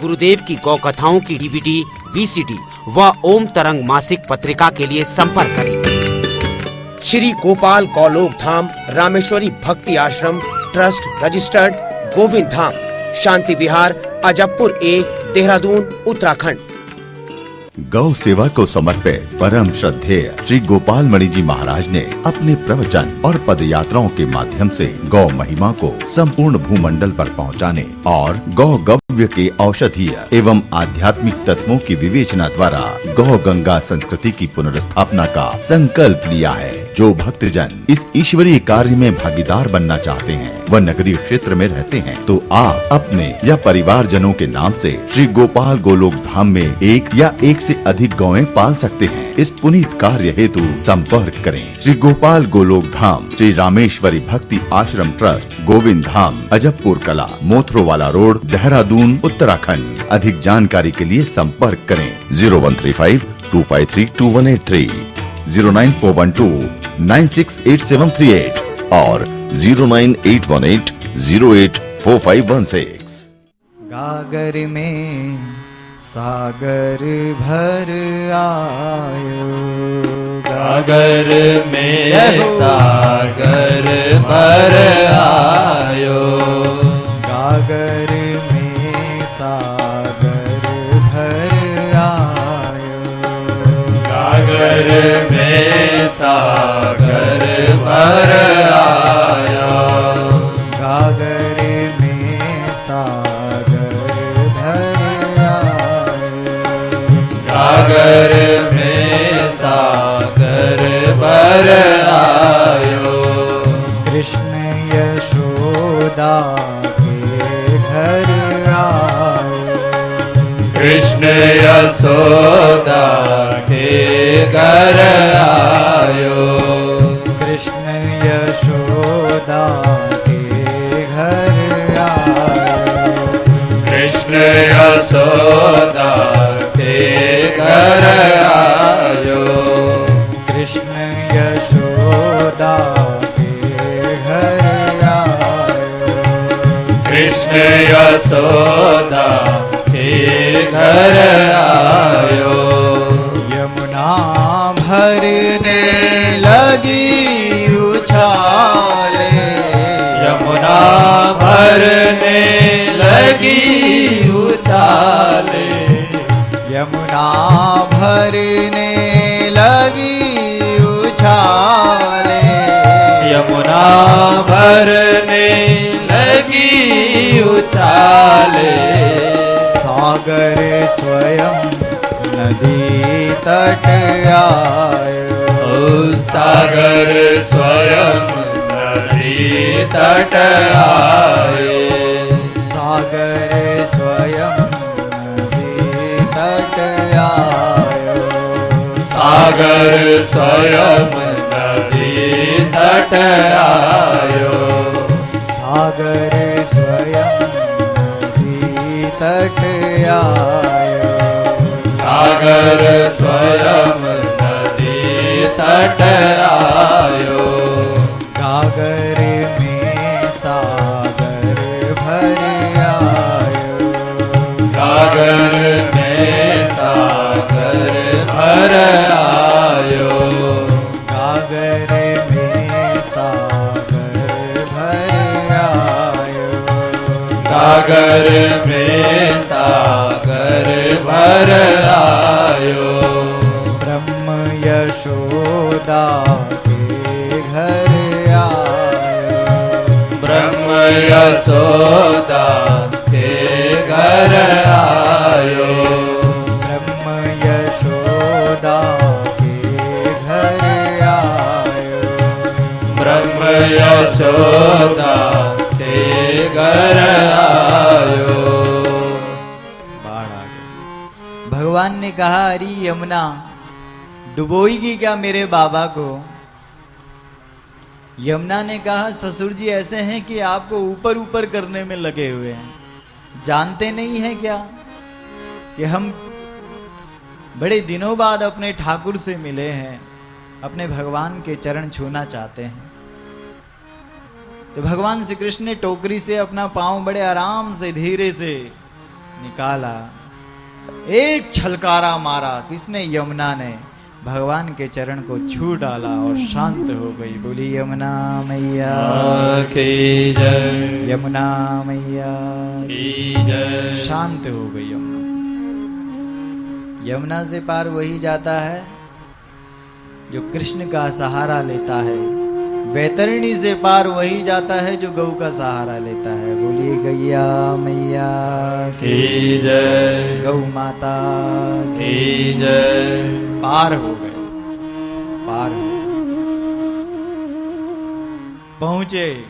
गुरुदेव की गौ कथाओं की DVD, VCD व ओम तरंग मासिक पत्रिका के लिए संपर्क करें। श्री गोपाल गौलोक धाम रामेश्वरी भक्ति आश्रम trust registered, Govind Dham, Shanti Vihar, Ajabpur A, Dehradun, Uttarakhand. गौ सेवा को समर्पित परम श्रद्धेय श्री गोपाल मणि जी महाराज ने अपने प्रवचन और पद यात्राओं के माध्यम से गौ महिमा को संपूर्ण भूमंडल पर पहुंचाने और गौ गव्य के औषधीय एवं आध्यात्मिक तत्वों की विवेचना द्वारा गौ गंगा संस्कृति की पुनर्स्थापना का संकल्प लिया है। जो भक्तजन इस ईश्वरीय कार्य में भागीदार बनना चाहते हैं व नगरीय क्षेत्र में रहते हैं तो आप अपने या परिवार जनों के नाम से श्री गोपाल गोलोक धाम में एक या एक से अधिक गौएं पाल सकते हैं। इस पुनीत कार्य हेतु संपर्क करें। श्री गोपाल गोलोक धाम, श्री रामेश्वरी भक्ति आश्रम ट्रस्ट, गोविंद धाम, अजबपुर कला, मोथरोवाला रोड, देहरादून, उत्तराखंड। अधिक जानकारी के लिए संपर्क करें 0135 253 2183, 09412 968738 और 09818 084516। गागर में सागर भर आयो, गागर में सागर भर आयो, गागर में सागर भर आयो, गागर में सागर भर आयो, गागर में सागर भर आयो, गागर में सागर भर आयो। कृष्ण यशोदा के घर आयो, कृष्ण यशोदा के घर आयो, कृष्ण यशोदा के घर आयो, कृष्ण यशोदा के घर आयो, कृष्ण यशोदा के घर आयो, कृष्ण यशोदा के घर आयो। यमुना भरने लगी उछाले, यमुना भरने लगी उछाले, यमुना भरने लगी उछाले, यमुना भरने लगी उछाले। सागर स्वयं नदी तट आयो, सागर स्वयं नदी तट आए, सागर स्वयं नदी तट आयो, सागर स्वयं नदी तट आयो, सागर स्वयं नदी तट आयो, सागर स्वयं नदी तट आयो, गागर में सागर भर आयो, गागर में सागर भर आयो, गागर में सागर भर आयो, गागर में सागर भर आयो, ब्रह्म यशोदा के घर आयो, ब्रह्म यशोदा के घर आयो, ब्रह्म यशोदा के घर आयो, ब्रह्म यशोदा के घर आयो। बाढ़ आ गई। भगवान ने कहा, अरे यमुना डुबोएगी क्या मेरे बाबा को? यमुना ने कहा, ससुर जी ऐसे हैं कि आपको ऊपर ऊपर करने में लगे हुए हैं, जानते नहीं हैं क्या कि हम बड़े दिनों बाद अपने ठाकुर से मिले हैं, अपने भगवान के चरण छूना चाहते हैं। तो भगवान श्री कृष्ण ने टोकरी से अपना पांव बड़े आराम से धीरे से निकाला, एक छलकारा मारा, किसने? यमुना ने। भगवान के चरण को छू डाला और शांत हो गई। बोली यमुना मैया की जय, यमुना मैया की जय। शांत हो गई यमुना। यमुना से पार वही जाता है जो कृष्ण का सहारा लेता है। वैतरणी से पार वही जाता है जो गौ का सहारा लेता है। बोलिए गैया मैया की जय, गौ माता की जय। पार हो गए, पार हो पहुंचे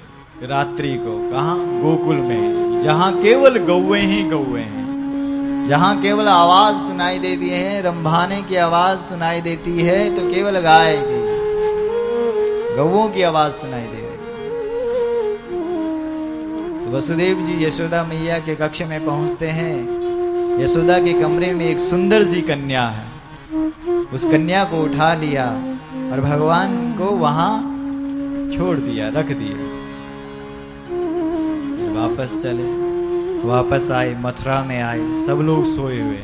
रात्रि को। कहा? गोकुल में, जहां केवल गौवे ही गौवे हैं, जहां केवल आवाज सुनाई देती है, रंभाने की आवाज सुनाई देती है, तो केवल गाय की, गौओं की आवाज सुनाई दे रही। तो वसुदेव जी यशोदा मैया के कक्ष में पहुंचते हैं। यशोदा के कमरे में एक सुंदर सी कन्या है। उस कन्या को उठा लिया और भगवान को वहां छोड़ दिया, रख दिया। वापस चले, वापस आए, मथुरा में आए, सब लोग सोए हुए।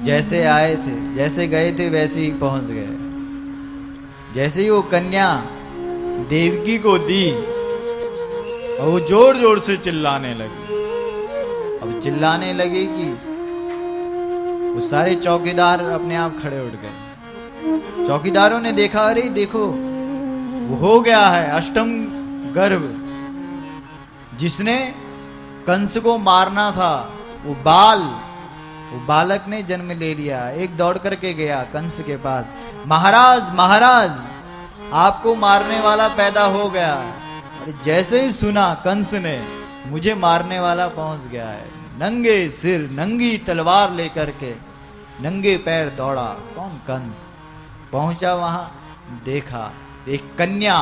जैसे आए थे, जैसे गए थे, वैसे ही पहुंच गए। जैसे ही वो कन्या देवकी को दी और वो जोर जोर से चिल्लाने लगी। अब चिल्लाने लगी कि वो सारे चौकीदार अपने आप खड़े उठ गए। चौकीदारों ने देखा, अरे देखो वो हो गया है अष्टम गर्भ, जिसने कंस को मारना था, वो बालक ने जन्म ले लिया। एक दौड़ करके गया कंस के पास, महाराज महाराज आपको मारने वाला पैदा हो गया। अरे जैसे ही सुना कंस ने मुझे मारने वाला पहुंच गया है, नंगे सिर नंगी तलवार लेकर के नंगे पैर दौड़ा। कौन? कंस। पहुंचा वहां, देखा एक कन्या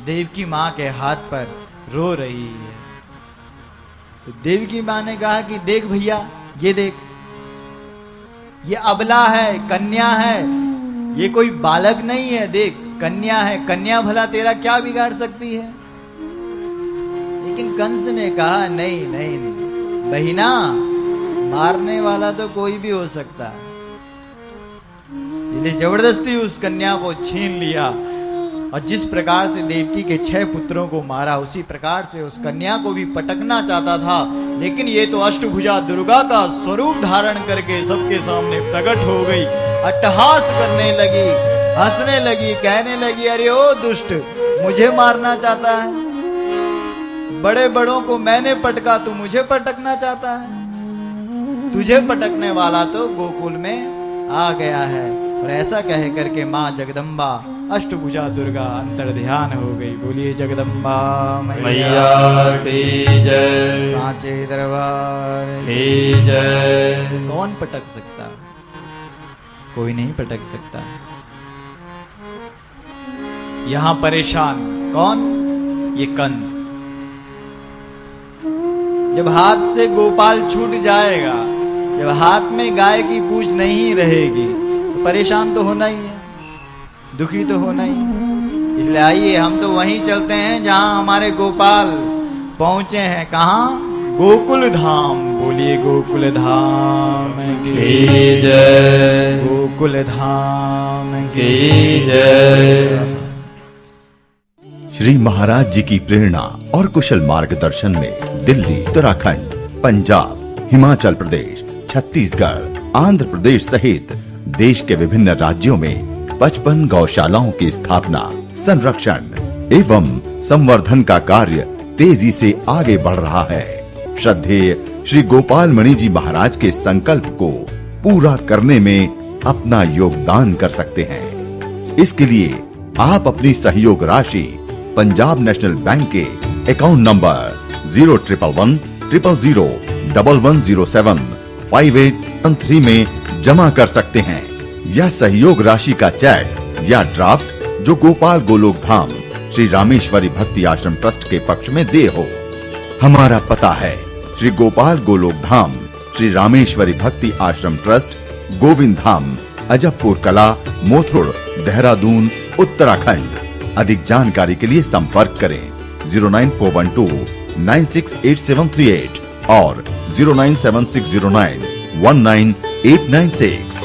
देवकी मां के हाथ पर रो रही है। तो देवकी मां ने कहा कि देख भैया, ये देख, ये अबला है, कन्या है, ये कोई बालक नहीं है, देख कन्या है, कन्या भला तेरा क्या बिगाड़ सकती है? लेकिन कंस ने कहा नहीं नहीं नहीं बहिना, मारने वाला तो कोई भी हो सकता है। इसलिए जबरदस्ती उस कन्या को छीन लिया और जिस प्रकार से देवकी के 6 पुत्रों को मारा, उसी प्रकार से उस कन्या को भी पटकना चाहता था। लेकिन ये तो अष्टभुजा दुर्गा का स्वरूप धारण करके सबके सामने प्रकट हो गई, अट्टहास करने लगी, हंसने लगी, कहने लगी, अरे ओ दुष्ट, मुझे मारना चाहता है? बड़े बड़ों को मैंने पटका, तू मुझे पटकना चाहता है? तुझे पटकने वाला तो गोकुल में आ गया है। और ऐसा कह करके माँ जगदम्बा अष्टभुजा दुर्गा अंतर ध्यान हो गई। बोलिए जगदम्बा मैया की जय, सांचे दरबार की जय। कौन पटक सकता? कोई नहीं पटक सकता। यहां परेशान कौन? ये कंस। जब हाथ से गोपाल छूट जाएगा, जब हाथ में गाय की पूंछ नहीं रहेगी, तो परेशान तो होना ही है, दुखी तो होना ही है। इसलिए आइए हम तो वहीं चलते हैं जहां हमारे गोपाल पहुंचे हैं। कहां? गोकुल धाम। बोलिए गोकुल धाम की जय, गोकुल धाम की जय। श्री महाराज जी की प्रेरणा और कुशल मार्गदर्शन में दिल्ली, उत्तराखंड, पंजाब, हिमाचल प्रदेश, छत्तीसगढ़, आंध्र प्रदेश सहित देश के विभिन्न राज्यों में 55 गौशालाओं की स्थापना, संरक्षण एवं संवर्धन का कार्य तेजी से आगे बढ़ रहा है। श्रद्धेय श्री गोपाल मणि जी महाराज के संकल्प को पूरा करने में अपना योगदान कर सकते हैं। इसके लिए आप अपनी सहयोग राशि पंजाब नेशनल बैंक के अकाउंट नंबर 0110011075813 में जमा कर सकते हैं। यह सहयोग राशि का चेक या ड्राफ्ट जो गोपाल गोलोक धाम श्री रामेश्वरी भक्ति आश्रम ट्रस्ट के पक्ष में दे हो। हमारा पता है श्री गोपाल गोलोक धाम श्री रामेश्वरी भक्ति आश्रम ट्रस्ट, गोविंद धाम, अजबपुर कला, मोथुड़, देहरादून, उत्तराखंड। अधिक जानकारी के लिए संपर्क करें 09412968738 और 097609 19896।